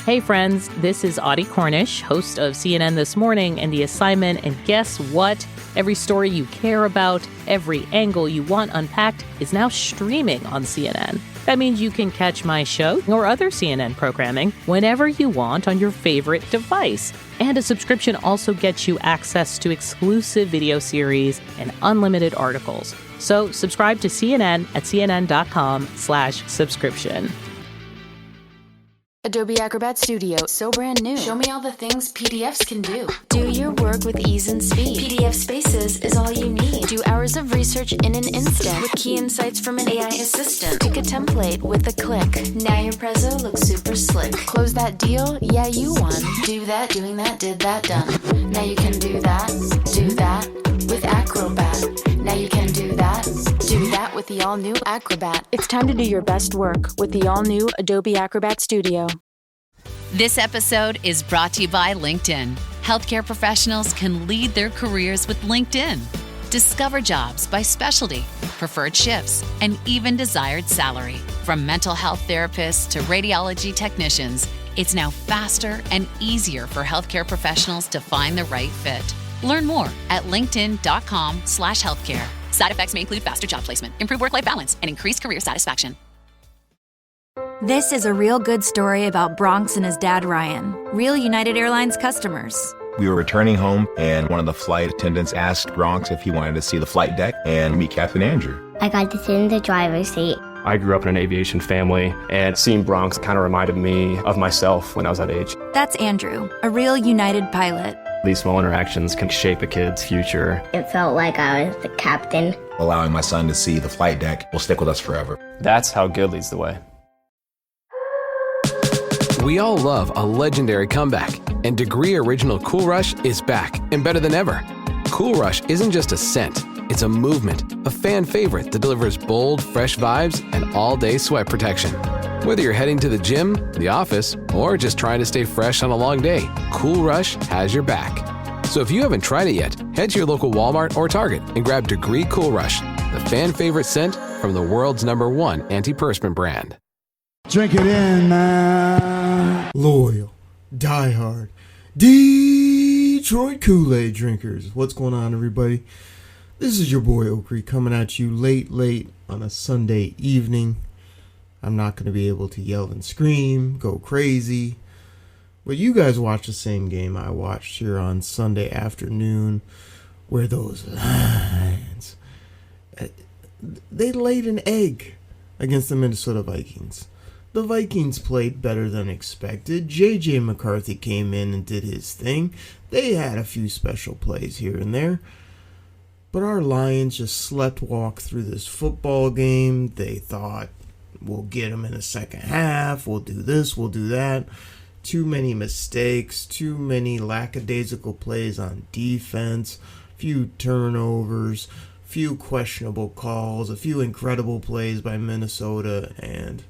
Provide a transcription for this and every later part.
Hey friends, this is Audie Cornish, host of CNN This Morning and The Assignment, and guess what? Every story you care about, every angle you want unpacked is now streaming on CNN. That means you can catch my show or other CNN programming whenever you want on your favorite device. And a subscription also gets you access to exclusive video series and unlimited articles. So subscribe to CNN at cnn.com/subscription. Adobe Acrobat Studio, so brand new. Show me all the things PDFs can do. Do your work with ease and speed. PDF Spaces is all you need. Do hours of research in an instant with key insights from an AI assistant. Pick a template with a click. Now your prezzo looks super slick. Close that deal? Yeah, you won. Do that, doing that, did that, done. Now you can do that with Acrobat. Now you can do that with the all-new Acrobat. It's time to do your best work with the all-new Adobe Acrobat Studio. This episode is brought to you by LinkedIn. Healthcare professionals can lead their careers with LinkedIn. Discover jobs by specialty, preferred shifts, and even desired salary. From mental health therapists to radiology technicians, it's now faster and easier for healthcare professionals to find the right fit. Learn more at linkedin.com/healthcare. Side effects may include faster job placement, improved work-life balance, and increased career satisfaction. This is a real good story about Bronx and his dad, Ryan, real United Airlines customers. We were returning home, and one of the flight attendants asked Bronx if he wanted to see the flight deck and meet Captain Andrew. I got to sit in the driver's seat. I grew up in an aviation family, and seeing Bronx kind of reminded me of myself when I was that age. That's Andrew, a real United pilot. These small interactions can shape a kid's future. It felt like I was the captain. Allowing my son to see the flight deck will stick with us forever. That's how good leads the way. We all love a legendary comeback, and Degree Original Cool Rush is back and better than ever. Cool Rush isn't just a scent, it's a movement, a fan favorite that delivers bold, fresh vibes and all-day sweat protection. Whether you're heading to the gym, the office, or just trying to stay fresh on a long day, Cool Rush has your back. So if you haven't tried it yet, head to your local Walmart or Target and grab Degree Cool Rush, the fan favorite scent from the world's #1 antiperspirant brand. Drink it in, man. Loyal, diehard, Detroit Koolaid drinkers. What's going on, everybody? This is your boy Okri coming at you late on a Sunday evening. I'm not going to be able to yell and scream, go crazy. But you guys watch the same game I watched here on Sunday afternoon, where those Lions, they laid an egg against the Minnesota Vikings. The Vikings played better than expected. J.J. McCarthy came in and did his thing. They had a few special plays here and there. But our Lions just slept walk through this football game. They thought, we'll get them in the second half. We'll do this, we'll do that. Too many mistakes, too many lackadaisical plays on defense, few turnovers, few questionable calls, a few incredible plays by Minnesota, and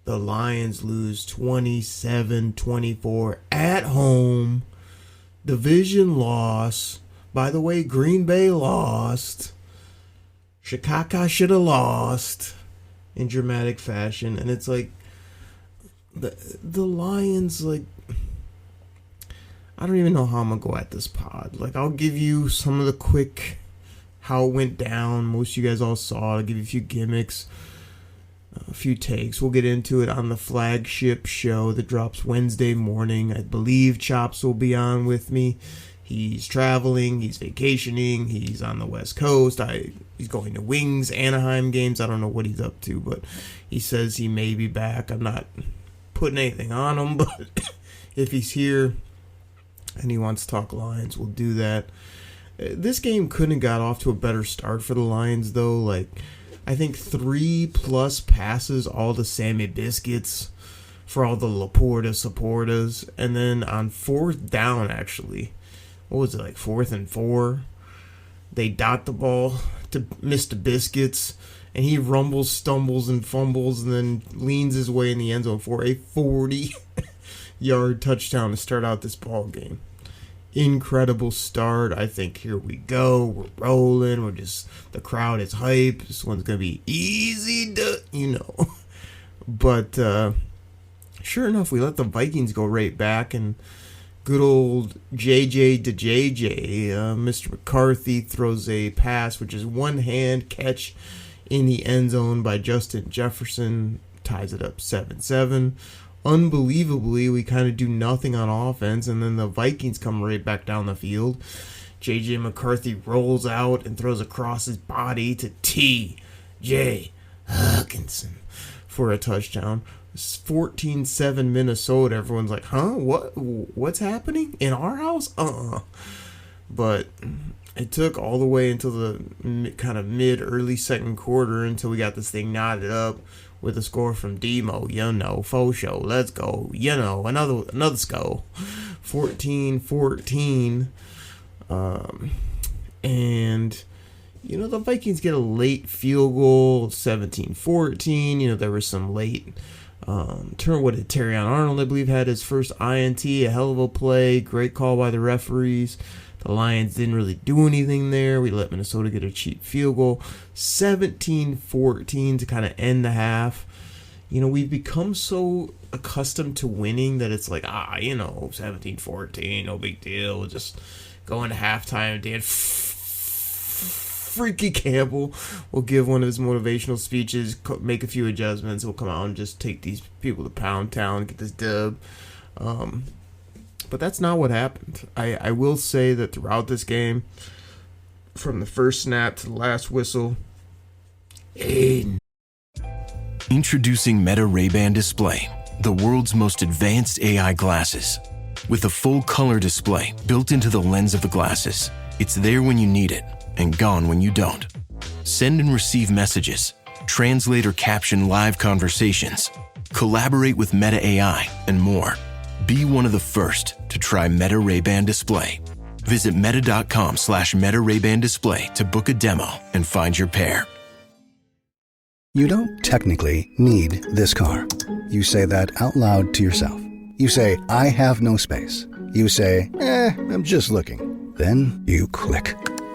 the Lions lose 27-24 at home. Division loss. By the way, Green Bay lost. Chicago should have lost in dramatic fashion. And it's like, the Lions, like, I don't even know how I'm going to go at this pod. Like, I'll give you some of the quick, how it went down. Most of you guys all saw it. I'll give you a few gimmicks, a few takes. We'll get into it on the flagship show that drops Wednesday morning. I believe Chops will be on with me. He's traveling, he's vacationing, he's on the West Coast. He's going to Wings, Anaheim games. I don't know what he's up to, but he says he may be back. I'm not putting anything on him, but if he's here and he wants to talk Lions, we'll do that. This game couldn't have got off to a better start for the Lions, though. Like, I think 3+ passes all to Sammy Biscuits for all the Laporta supporters. And then on 4th down, actually, what was it, like 4th and 4? They dot the ball to Mr. Biscuits, and he rumbles, stumbles, and fumbles, and then leans his way in the end zone for a 40-yard touchdown to start out this ball game. Incredible start. I think here we go. We're rolling. The crowd is hype. This one's going to be easy to, But sure enough, we let the Vikings go right back, and good old JJ to JJ, Mr. McCarthy throws a pass, which is one-hand catch in the end zone by Justin Jefferson, ties it up 7-7. Unbelievably, we kind of do nothing on offense, and then the Vikings come right back down the field. J.J. McCarthy rolls out and throws across his body to T.J. Hawkinson for a touchdown. 14-7 Minnesota. Everyone's like, huh? What's happening? In our house? But it took all the way until the kind of mid-early second quarter until we got this thing knotted up with a score from Demo, faux show, let's go, another score, 14-14, and, the Vikings get a late field goal, 17-14, there was some late, Terrion Arnold, I believe, had his first INT, a hell of a play, great call by the referees. The Lions didn't really do anything there. We let Minnesota get a cheap field goal. 17-14 to kind of end the half. We've become so accustomed to winning that it's like, 17-14, no big deal. We'll just go into halftime. Dan Freaky Campbell will give one of his motivational speeches, make a few adjustments. We'll come out and just take these people to Pound Town and get this dub. But that's not what happened. I will say that throughout this game, from the first snap to the last whistle, Introducing Meta Ray-Ban Display, the world's most advanced AI glasses. With a full color display built into the lens of the glasses, it's there when you need it and gone when you don't. Send and receive messages, translate or caption live conversations, collaborate with Meta AI, and more. Be one of the first to try Meta Ray-Ban Display. Visit meta.com/Meta Ray-Ban Display to book a demo and find your pair. You don't technically need this car. You say that out loud to yourself. You say, I have no space. You say, I'm just looking. Then you click.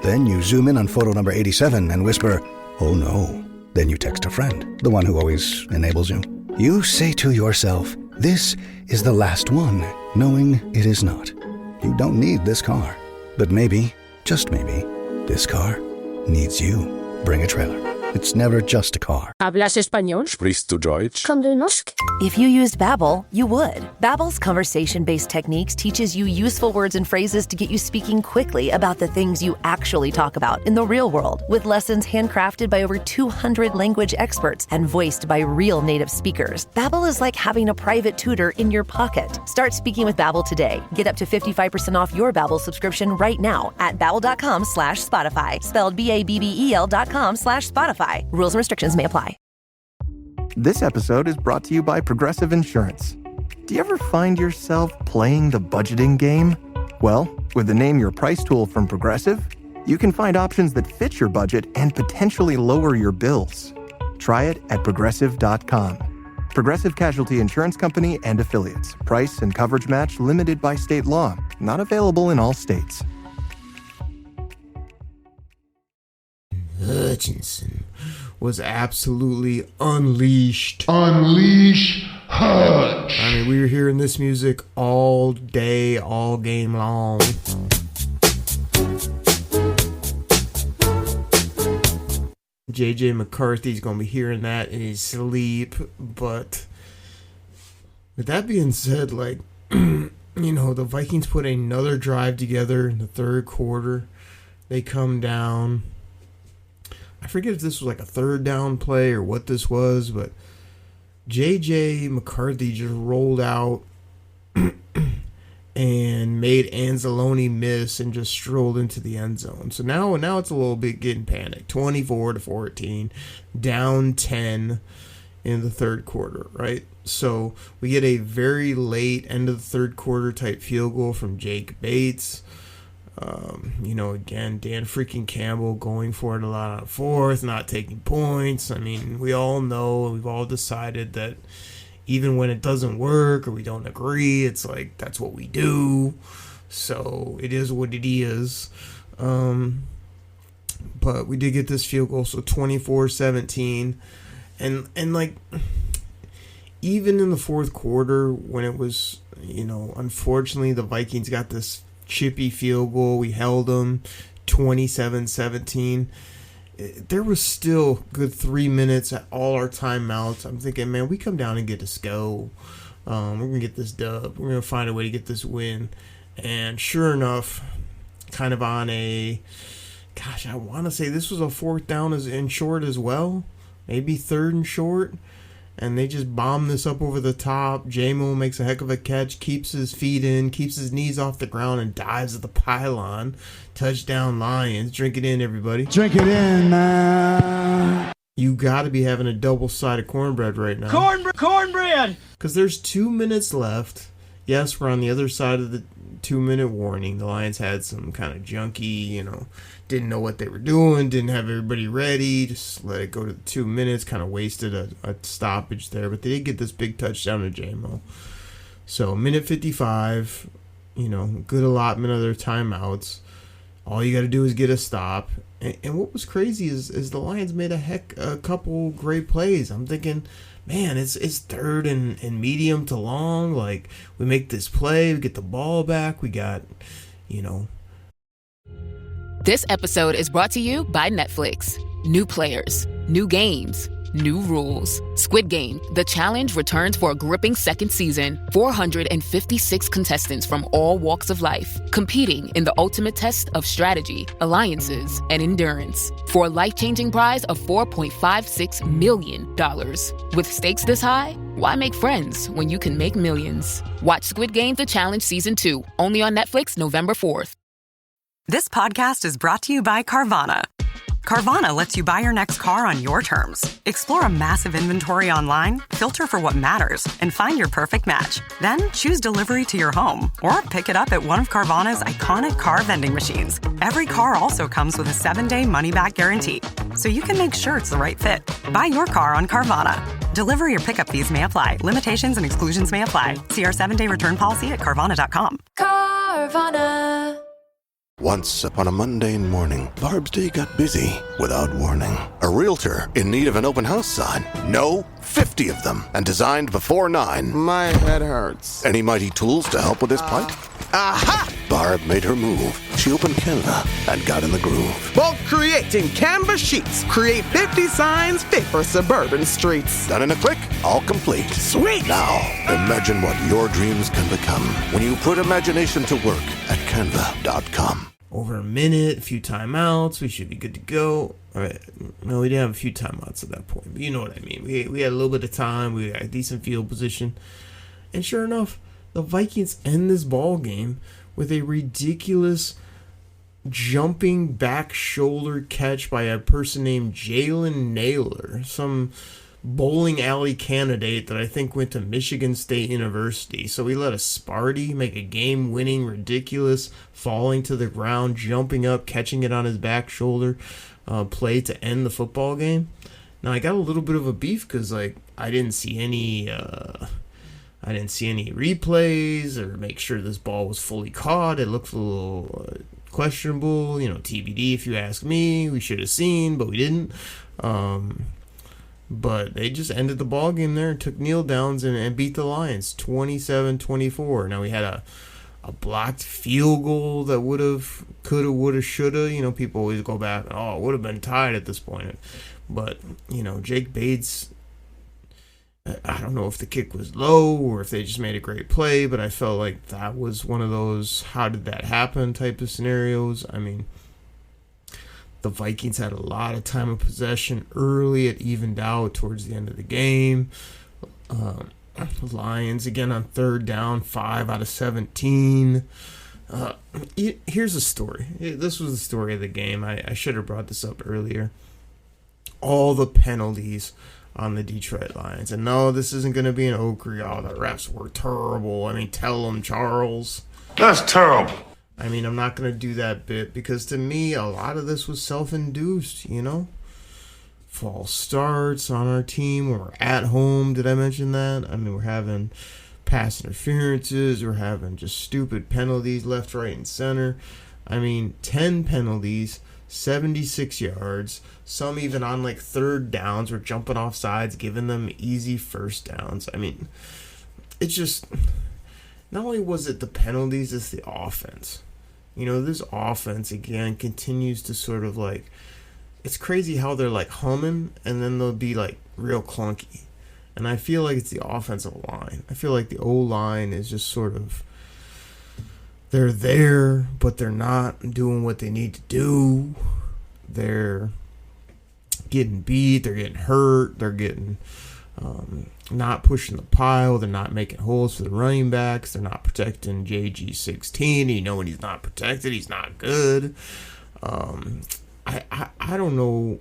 Then you zoom in on photo number 87 and whisper, oh no. Then you text a friend, the one who always enables you. You say to yourself, this is the last one, knowing it is not. You don't need this car. But maybe, just maybe, this car needs you. Bring a trailer. It's never just a car. ¿Hablas español? Sprichst du Deutsch? Kann du Norsk? If you used Babbel, you would. Babbel's conversation-based techniques teaches you useful words and phrases to get you speaking quickly about the things you actually talk about in the real world, with lessons handcrafted by over 200 language experts and voiced by real native speakers. Babbel is like having a private tutor in your pocket. Start speaking with Babbel today. Get up to 55% off your Babbel subscription right now at babbel.com/Spotify. Spelled BABBEL.com/Spotify. Rules and restrictions may apply. This episode is brought to you by Progressive Insurance. Do you ever find yourself playing the budgeting game? Well, with the Name Your Price tool from Progressive, you can find options that fit your budget and potentially lower your bills. Try it at Progressive.com. Progressive Casualty Insurance Company and Affiliates. Price and coverage match limited by state law. Not available in all states. Hutchinson was absolutely unleashed. Unleash Hutch. I mean, we were hearing this music all day, all game long. JJ McCarthy's going to be hearing that in his sleep. But with that being said, like, the Vikings put another drive together in the third quarter. They come down. I forget if this was like a third down play or what this was, but J.J. McCarthy just rolled out and made Anzalone miss and just strolled into the end zone. So now it's a little bit getting panicked. 24-14, down 10 in the third quarter, right? So we get a very late end of the third quarter type field goal from Jake Bates. Again, Dan freaking Campbell going for it a lot on fourth, not taking points. I mean, we all know, we've all decided that even when it doesn't work or we don't agree, it's like, that's what we do. So it is what it is. But we did get this field goal, so 24-17. And like, even in the fourth quarter, when it was, unfortunately the Vikings got this chippy field goal, we held them 27-17. There was still good 3 minutes at all our timeouts. I'm thinking, man, we come down and get this go. We're going to get this dub. We're going to find a way to get this win. And sure enough, kind of on I want to say this was a fourth down and short as well. Maybe third and short. And they just bomb this up over the top. J-Mo makes a heck of a catch, keeps his feet in, keeps his knees off the ground, and dives at the pylon. Touchdown Lions. Drink it in, everybody. Drink it in, man. You got to be having a double-sided cornbread right now. Cornbread! Because there's 2 minutes left. Yes, we're on the other side of the 2-minute warning. The Lions had some kind of junky, didn't know what they were doing, didn't have everybody ready, just let it go to the 2 minutes, kind of wasted a stoppage there, but they did get this big touchdown to J-Mo. So, minute 55, good allotment of their timeouts. All you got to do is get a stop. And what was crazy is the Lions made a couple great plays. I'm thinking, man, it's third and medium to long. Like, we make this play, we get the ball back, we got, This episode is brought to you by Netflix. New players, new games, new rules. Squid Game, The Challenge returns for a gripping second season. 456 contestants from all walks of life, competing in the ultimate test of strategy, alliances, and endurance. For a life-changing prize of $4.56 million. With stakes this high, why make friends when you can make millions? Watch Squid Game, The Challenge Season 2, only on Netflix November 4th. This podcast is brought to you by Carvana. Carvana lets you buy your next car on your terms. Explore a massive inventory online, filter for what matters, and find your perfect match. Then choose delivery to your home or pick it up at one of Carvana's iconic car vending machines. Every car also comes with a 7-day money-back guarantee, so you can make sure it's the right fit. Buy your car on Carvana. Delivery or pickup fees may apply. Limitations and exclusions may apply. See our 7-day return policy at Carvana.com. Carvana. Once upon a mundane morning, Barb's day got busy without warning. A realtor in need of an open house sign. No, 50 of them, and designed before 9. My head hurts. Any mighty tools to help with this plight? Aha! Barb made her move. She opened Canva and got in the groove. Bulk creating Canva sheets. Create 50 signs fit for suburban streets. Done in a click, all complete. Sweet! Now, imagine what your dreams can become when you put imagination to work at Canva.com. Over a minute, a few timeouts, we should be good to go. All right. No, we didn't have a few timeouts at that point, but you know what I mean. We had a little bit of time, we had a decent field position, and sure enough, the Vikings end this ball game with a ridiculous jumping back shoulder catch by a person named Jalen Naylor, some bowling alley candidate that I think went to Michigan State University. So we let a Sparty make a game-winning, ridiculous, falling to the ground, jumping up, catching it on his back shoulder play to end the football game. Now I got a little bit of a beef because I didn't see any replays or make sure this ball was fully caught. It looked a little questionable, TBD if you ask me. We should have seen, but we didn't. But they just ended the ball game there and took kneel downs and beat the Lions 27-24. Now we had a blocked field goal that coulda, woulda, shoulda. People always go back, it would have been tied at this point. But, Jake Bates, I don't know if the kick was low or if they just made a great play, but I felt like that was one of those how did that happen type of scenarios. I mean, the Vikings had a lot of time of possession early. It evened out towards the end of the game. The Lions, again, on third down, 5 out of 17. Here's a story. This was the story of the game. I should have brought this up earlier. All the penalties on the Detroit Lions. And no, this isn't going to be an Oakley. Oh, the refs were terrible. I mean, tell them, Charles. That's terrible. I mean, I'm not going to do that bit because to me, a lot of this was self-induced, False starts on our team when we're at home. Did I mention that? I mean, we're having pass interferences. We're having just stupid penalties left, right, and center. I mean, 10 penalties 76 yards. Some even on like third downs were jumping off sides, giving them easy first downs. I mean, it's just, not only was it the penalties, it's the offense. You know, this offense, again, continues to sort of like, it's crazy how they're like humming and then they'll be like real clunky. And I feel like it's the offensive line. I feel like the O-line is just sort of, they're there, but they're not doing what they need to do. They're getting beat. They're getting hurt. They're getting not pushing the pile. They're not making holes for the running backs. They're not protecting JG16. You know, when he's not protected, he's not good. I don't know.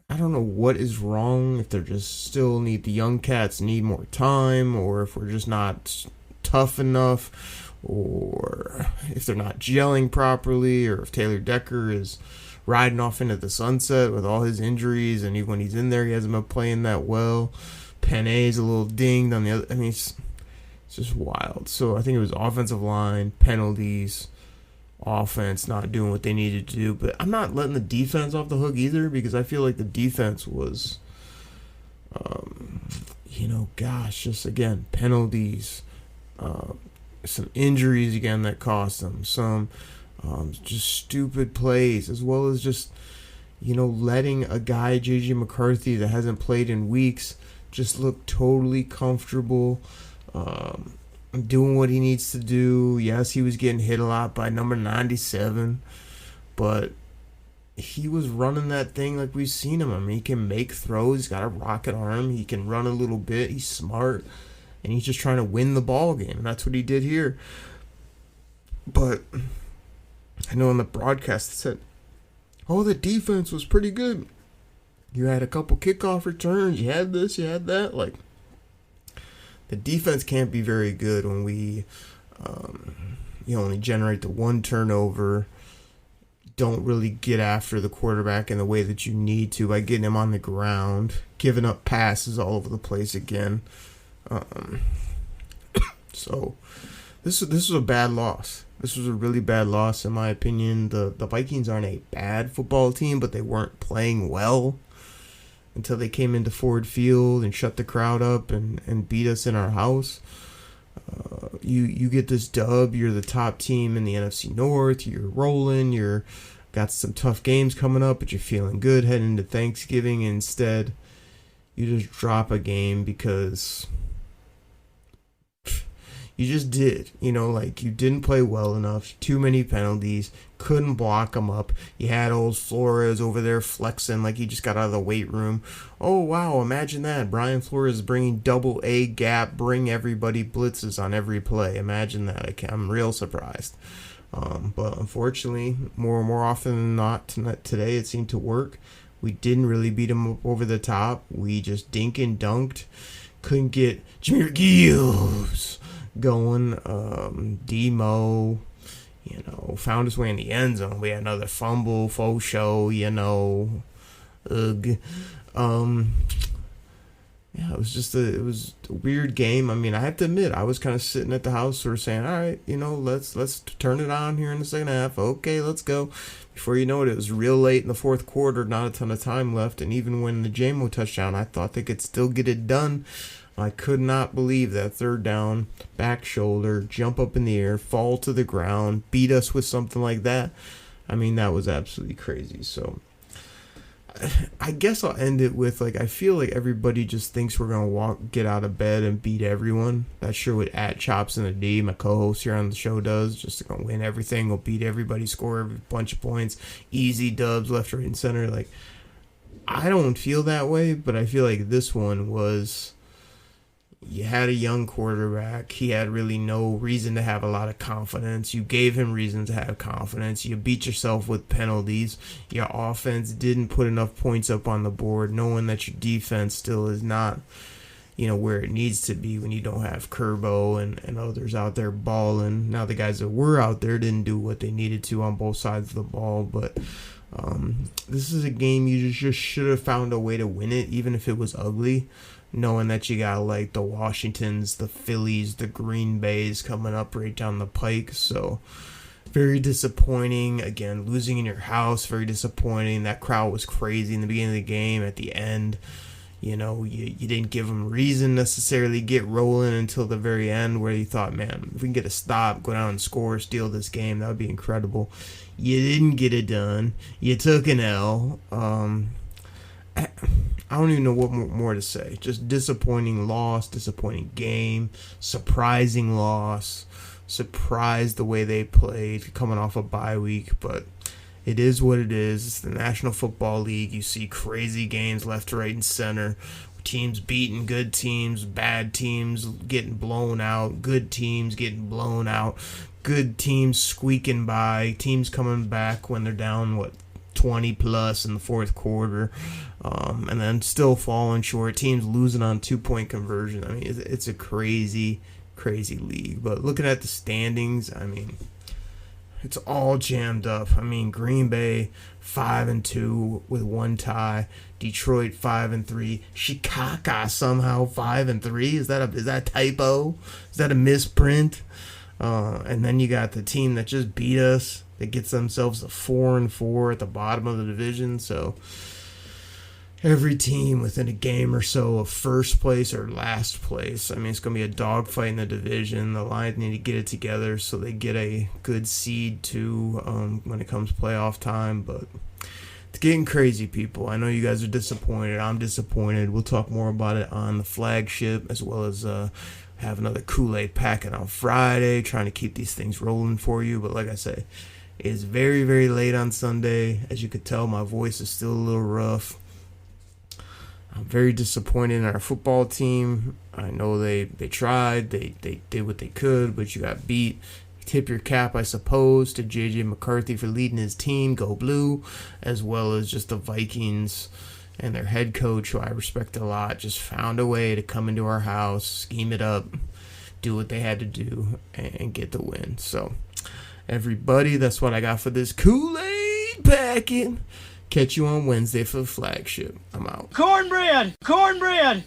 I don't know what is wrong. If they're just still need the young cats need more time, or if we're just not tough enough, or if they're not gelling properly, or if Taylor Decker is riding off into the sunset with all his injuries, and even when he's in there, he hasn't been playing that well. Penne's a little dinged on the other. I mean, it's just wild. So I think it was offensive line, penalties, offense not doing what they needed to do. But I'm not letting the defense off the hook either, because I feel like the defense was, just again, penalties, some injuries again that cost them, some just stupid plays, as well as just, letting a guy, JJ McCarthy, that hasn't played in weeks, just look totally comfortable, doing what he needs to do. Yes, he was getting hit a lot by number 97, but he was running that thing like we've seen him. I mean, he can make throws. He's got a rocket arm. He can run a little bit. He's smart, and he's just trying to win the ball game, and that's what he did here. But I know on the broadcast it said, "Oh, the defense was pretty good. You had a couple kickoff returns. You had this, you had that." Like, the defense can't be very good when we only generate the one turnover, don't really get after the quarterback in the way that you need to by getting him on the ground, giving up passes all over the place again. So this was a bad loss. This was a really bad loss, in my opinion. The Vikings aren't a bad football team, but they weren't playing well until they came into Ford Field and shut the crowd up and beat us in our house. You get this dub. You're the top team in the NFC North. You're rolling. You're got some tough games coming up, but you're feeling good heading into Thanksgiving. Instead, you just drop a game because you just did. You didn't play well enough. Too many penalties. Couldn't block them up. You had old Flores over there flexing like he just got out of the weight room. Oh, wow, imagine that. Brian Flores bringing double A gap, bring everybody blitzes on every play. Imagine that. I'm real surprised. But unfortunately, more often than not, today it seemed to work. We didn't really beat them up over the top. We just dink and dunked. Couldn't get Jameer Gibbs going. Demo, found his way in the end zone. We had another fumble, faux show, ugh. Yeah, it was a weird game. I mean, I have to admit, I was kind of sitting at the house sort of saying, all right, let's turn it on here in the second half. Okay, let's go. Before you know it, it was real late in the fourth quarter, not a ton of time left. And even when the JMO touchdown, I thought they could still get it done. I could not believe that third down, back shoulder, jump up in the air, fall to the ground, beat us with something like that. I mean, that was absolutely crazy. So I guess I'll end it with, I feel like everybody just thinks we're going to get out of bed and beat everyone. That's sure what @Chops in the D, my co-host here on the show, does. Just going to win everything. We'll beat everybody, score a bunch of points, easy dubs, left, right, and center. I don't feel that way, but I feel like this one was... You had a young quarterback. He had really no reason to have a lot of confidence. You gave him reason to have confidence. You beat yourself with penalties. Your offense didn't put enough points up on the board, knowing that your defense still is not, where it needs to be when you don't have Kerbo and others out there balling. Now, the guys that were out there didn't do what they needed to on both sides of the ball, but this is a game you just should have found a way to win it, even if it was ugly. Knowing that you got the Washingtons, the Phillies, the Green Bays coming up right down the pike. So Very disappointing. Again, losing in your house, very disappointing. That crowd was crazy in the beginning of the game. At the end, you didn't give them reason necessarily get rolling until the very end, where you thought, man, if we can get a stop, go down and score, steal this game, that would be incredible. You didn't get it done. You took an L. I don't even know what more to say. Just disappointing loss, disappointing game, surprising loss. Surprised the way they played coming off a bye week, but it is what it is. It's the National Football League. You see crazy games left, right, and center. Teams beating good teams, bad teams getting blown out, good teams getting blown out, good teams squeaking by, teams coming back when they're down, 20 plus in the fourth quarter, and then still falling short. Teams losing on 2-point conversion. I mean, it's a crazy league. But looking at the standings, I mean, it's all jammed up. I mean, Green Bay 5-2 with 1 tie. Detroit 5-3. Chicago somehow 5-3. Is that a typo? Is that a misprint? And then you got the team that just beat us that gets themselves a 4-4 at the bottom of the division. So every team within a game or so of first place or last place. I mean, it's going to be a dogfight in the division. The Lions need to get it together so they get a good seed too when it comes playoff time. But it's getting crazy, people. I know you guys are disappointed. I'm disappointed. We'll talk more about it on the flagship, as well as have another Kool-Aid packet on Friday, trying to keep these things rolling for you. But like I say, it's very, very late on Sunday. As you could tell, my voice is still a little rough. I'm very disappointed in our football team. I know they tried, they did what they could, but you got beat. Tip your cap, I suppose, to J.J. McCarthy for leading his team, go blue, as well as just the Vikings and their head coach, who I respect a lot, just found a way to come into our house, scheme it up, do what they had to do, and get the win. So, everybody, that's what I got for this Kool-Aid packet. Catch you on Wednesday for the flagship. I'm out. Cornbread! Cornbread!